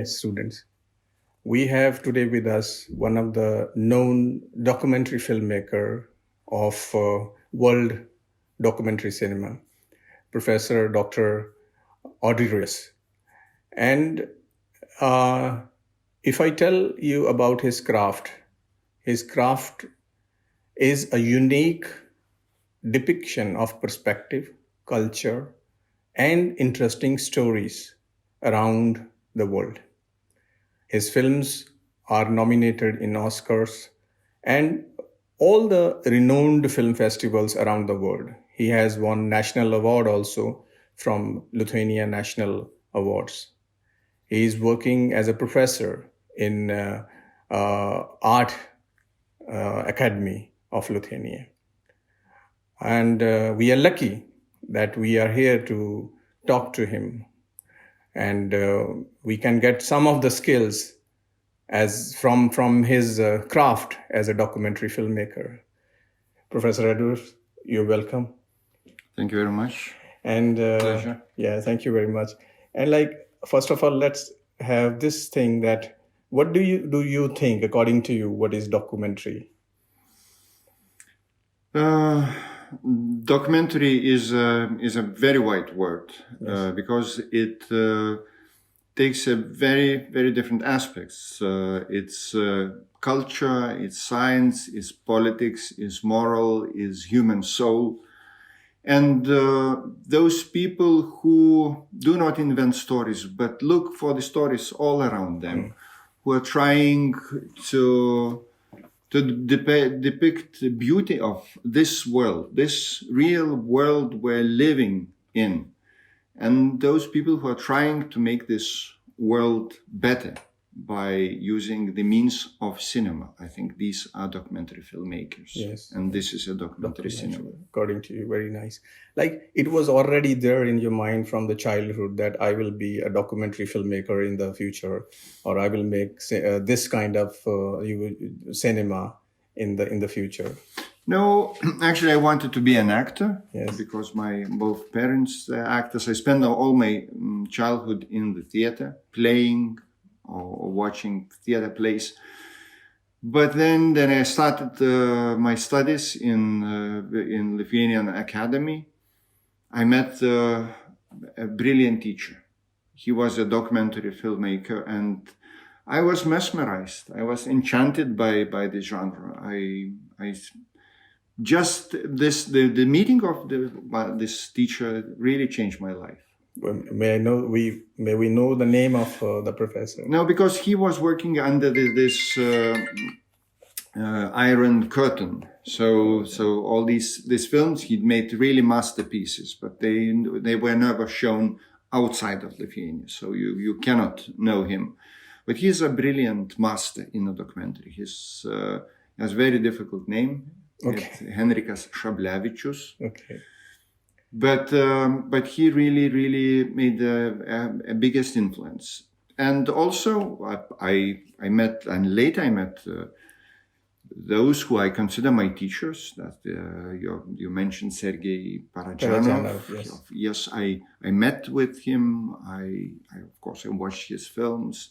students. We have today with us one of the known documentary filmmaker of world documentary cinema, Professor Dr. Audrius. And if I tell you about his craft is a unique depiction of perspective, culture, and interesting stories around the world. His films are nominated in Oscars and all the renowned film festivals around the world. He has won national award also from Lithuania National Awards. He is working as a professor in Art Academy of Lithuania. And we are lucky that we are here to talk to him. And we can get some of the skills as from his craft as a documentary filmmaker. Professor Audrius, you're welcome. Thank you very much. And pleasure. Yeah, thank you very much. And first of all, let's have this thing that what do you think, according to you, what is documentary? Documentary is a very wide word. Yes. Because it takes a very, very different aspects. It's culture, it's science, it's politics, it's moral, it's human soul. And those people who do not invent stories, but look for the stories all around them, who are trying to depict the beauty of this world, this real world we're living in. And those people who are trying to make this world better by using the means of cinema. I think these are documentary filmmakers. Yes. And this is a documentary cinema. According to you, very nice. It was already there in your mind from the childhood that I will be a documentary filmmaker in the future, or I will make this kind of cinema in the future. No, actually, I wanted to be an actor. Yes. Because my both parents are actors. I spent all my childhood in the theater, playing or watching theater plays. But then I started my studies in Lithuanian Academy. I met a brilliant teacher. He was a documentary filmmaker, and I was mesmerized. I was enchanted by the genre. The meeting of this teacher really changed my life. May we know the name of the professor? No, because he was working under this iron curtain. So all these films he'd made really masterpieces, but they were never shown outside of Lithuania. So you cannot know him. But he's a brilliant master in a documentary. He has a very difficult name. Okay. It's Henrikas Šablevičius. Okay. But he really made a biggest influence. And also I met, and later I met those who I consider my teachers. That you mentioned Sergei Parajanov. Yes. Yes, I met with him. I of course I watched his films,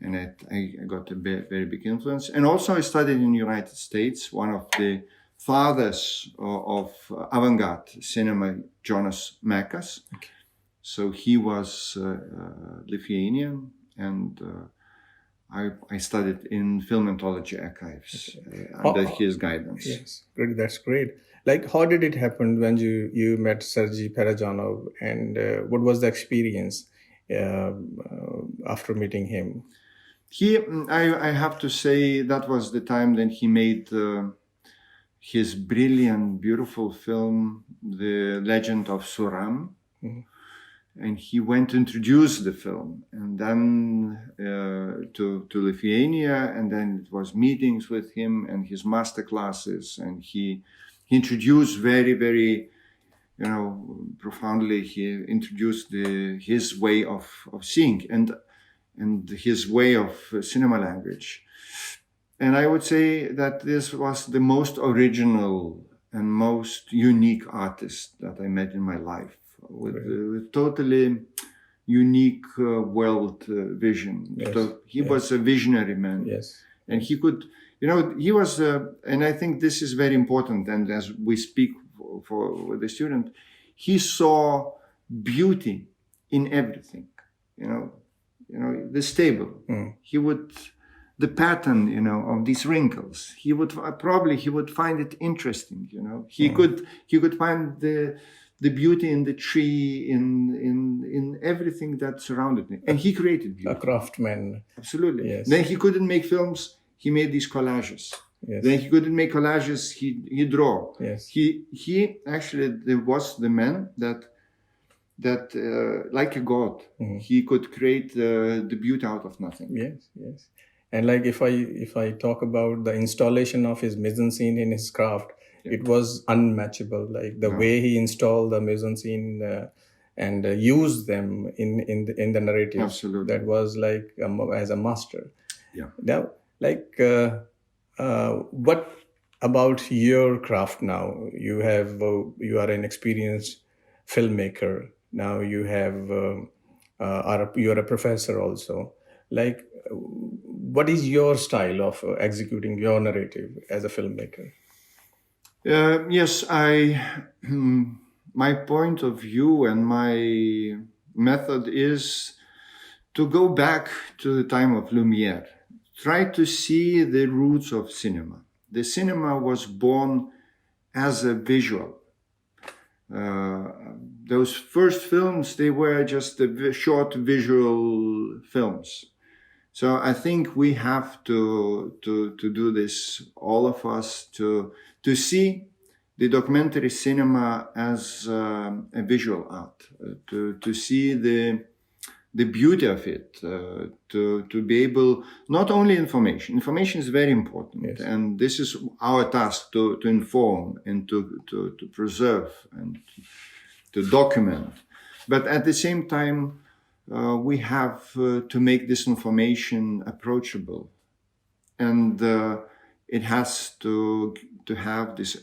and I got a very big influence. And also I studied in the United States. One of the fathers of avant-garde cinema, Jonas Mekas. Okay. So he was Lithuanian, and I studied in film anthology archives under his guidance. Yes, great. That's great. How did it happen when you met Sergei Parajanov, and what was the experience after meeting him? I have to say that was the time that he made his brilliant, beautiful film, The Legend of Suram. Mm-hmm. And he went to introduce the film, and then to Lithuania, and then it was meetings with him and his master classes, and he introduced very, very, profoundly. He introduced his way of seeing and his way of cinema language. And I would say that this was the most original and most unique artist that I met in my life, with totally unique world vision. Yes. So he was a visionary man. Yes. And he could, he was, and I think this is very important. And as we speak for the student, he saw beauty in everything. The stable. He would, the pattern, of these wrinkles. He would find it interesting. He could find the beauty in the tree, in everything that surrounded me, and he created beauty. A craftsman. Absolutely. Yes. Then he couldn't make films. He made these collages. Yes. Then he couldn't make collages. He draw. Yes. He actually, there was the man that like a god, he could create the beauty out of nothing. Yes, yes. And like if I talk about the installation of his mise-en-scene in his craft, it was unmatchable. Like the way he installed the mise-en-scene and used them in the narrative. Absolutely. That was like as a master. Yeah. Now, like what about your craft now? You are an experienced filmmaker. Now you you're a professor also. Like, what is your style of executing your narrative as a filmmaker? Yes, my point of view and my method is to go back to the time of Lumiere. Try to see the roots of cinema. The cinema was born as a visual. Those first films, they were just short visual films. So I think we have to do this, all of us, to see the documentary cinema as a visual art, to see the beauty of it, to be able, not only information is very important. Yes. And this is our task, to inform and to preserve and to document. But at the same time, we have to make this information approachable, and it has to have this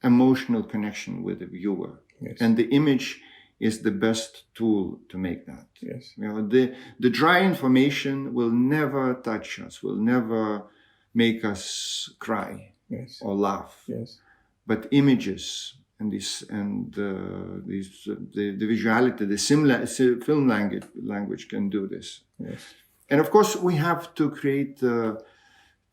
emotional connection with the viewer. Yes. And the image is the best tool to make that. Yes. The dry information will never touch us, will never make us cry. Yes. Or laugh. Yes. But images and the visuality, the film language can do this. Yes. And of course, we have to create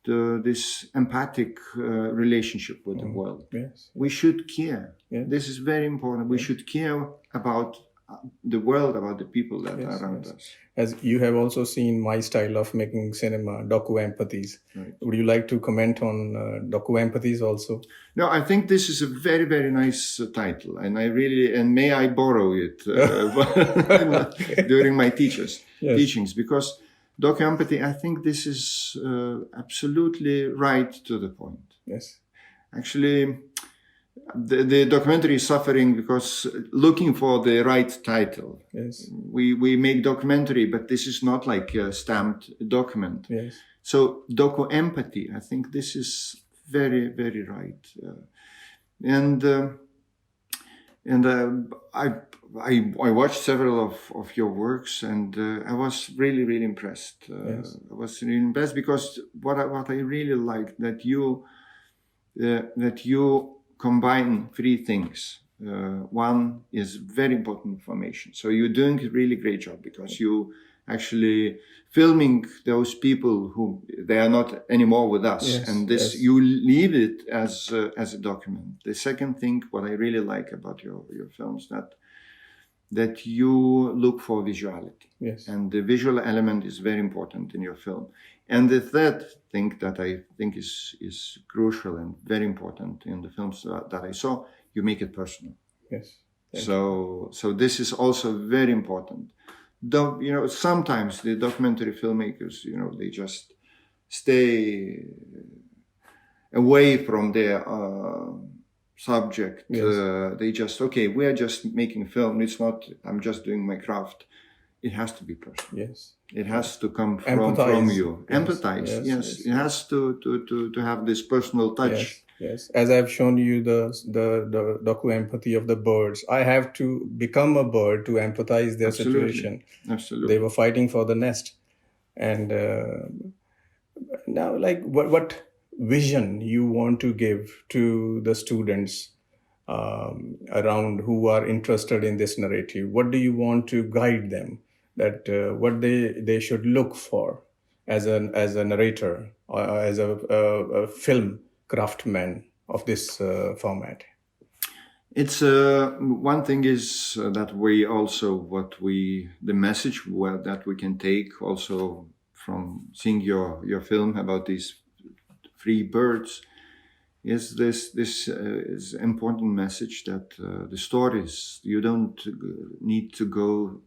this empathic relationship with the world. Yes. We should care. Yes. This is very important. We should care about the world, about the people that are around us. As you have also seen my style of making cinema, docu-empathies. Right. Would you like to comment on docu-empathies also? No, I think this is a very, very nice title, and may I borrow it during my teachings, because docu-empathy, I think this is absolutely right to the point. Yes. Actually, the documentary is suffering because looking for the right title. Yes. We make documentary, but this is not like a stamped document. Yes. So docu-empathy, I think this is very, very right. I watched several of your works, and I was really, really impressed. Yes. I was really impressed because what I really liked that you combine three things. One is very important information. So you're doing a really great job because you actually filming those people who they are not anymore with us. Yes, and this, you leave it as a document. The second thing, what I really like about your films, that you look for visuality. Yes. And the visual element is very important in your film. And the third thing that I think is crucial and very important in the films that I saw, you make it personal. Yes. So this is also very important. Sometimes the documentary filmmakers, they just stay away from their subject. Yes. They just, we are just making film. It's not, I'm just doing my craft. it has to be personal. Yes. It has to come from Empathize. you. Yes, Empathize. yes, Yes. yes, It has to have this personal touch. Yes, yes. As I've shown you the docu empathy of the birds, I have to become a bird to empathize their Absolutely. situation. Absolutely. They were fighting for the nest, and now, like, what vision you want to give to the students around who are interested in this narrative? What do you want to guide them, that what they should look for as a narrator or as a film craftsman of this format? It's one thing is that we also the message that we can take also from seeing your film about these free birds is this is important message that the stories, you don't need to go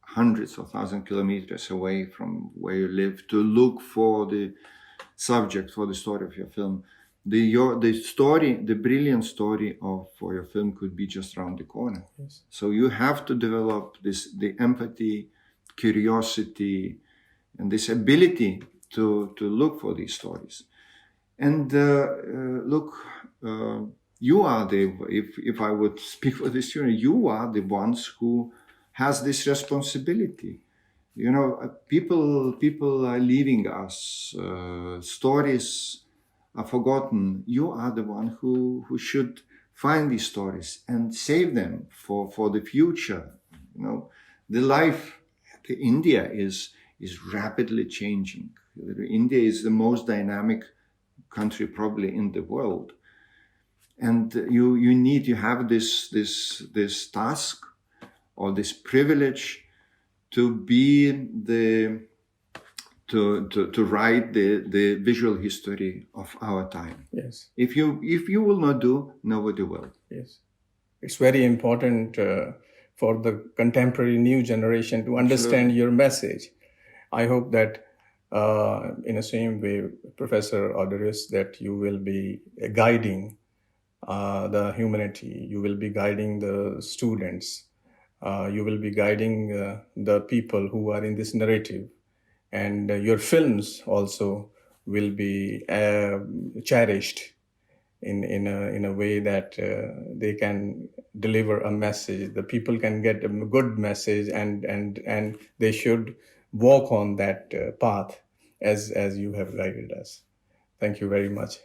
hundreds of thousand kilometers away from where you live to look for the subject for the story of your film. The story, the brilliant story for your film could be just around the corner. Yes. So you have to develop the empathy, curiosity, and this ability to look for these stories. And look, you are if I would speak for the student, you are the ones who has this responsibility. You know, people are leaving us. Stories are forgotten. You are the one who should find these stories and save them for the future. You know, the life, the India is rapidly changing. India is the most dynamic country probably in the world, and you have this task or this privilege to be to write the visual history of our time. Yes. If you will not do, nobody will. Yes, it's very important for the contemporary new generation to understand your message. I hope that in the same way, Professor Audrius, that you will be guiding the humanity, you will be guiding the students, you will be guiding the people who are in this narrative, and your films also will be cherished in a way that they can deliver a message. The people can get a good message, and they should walk on that path as you have guided us. Thank you very much.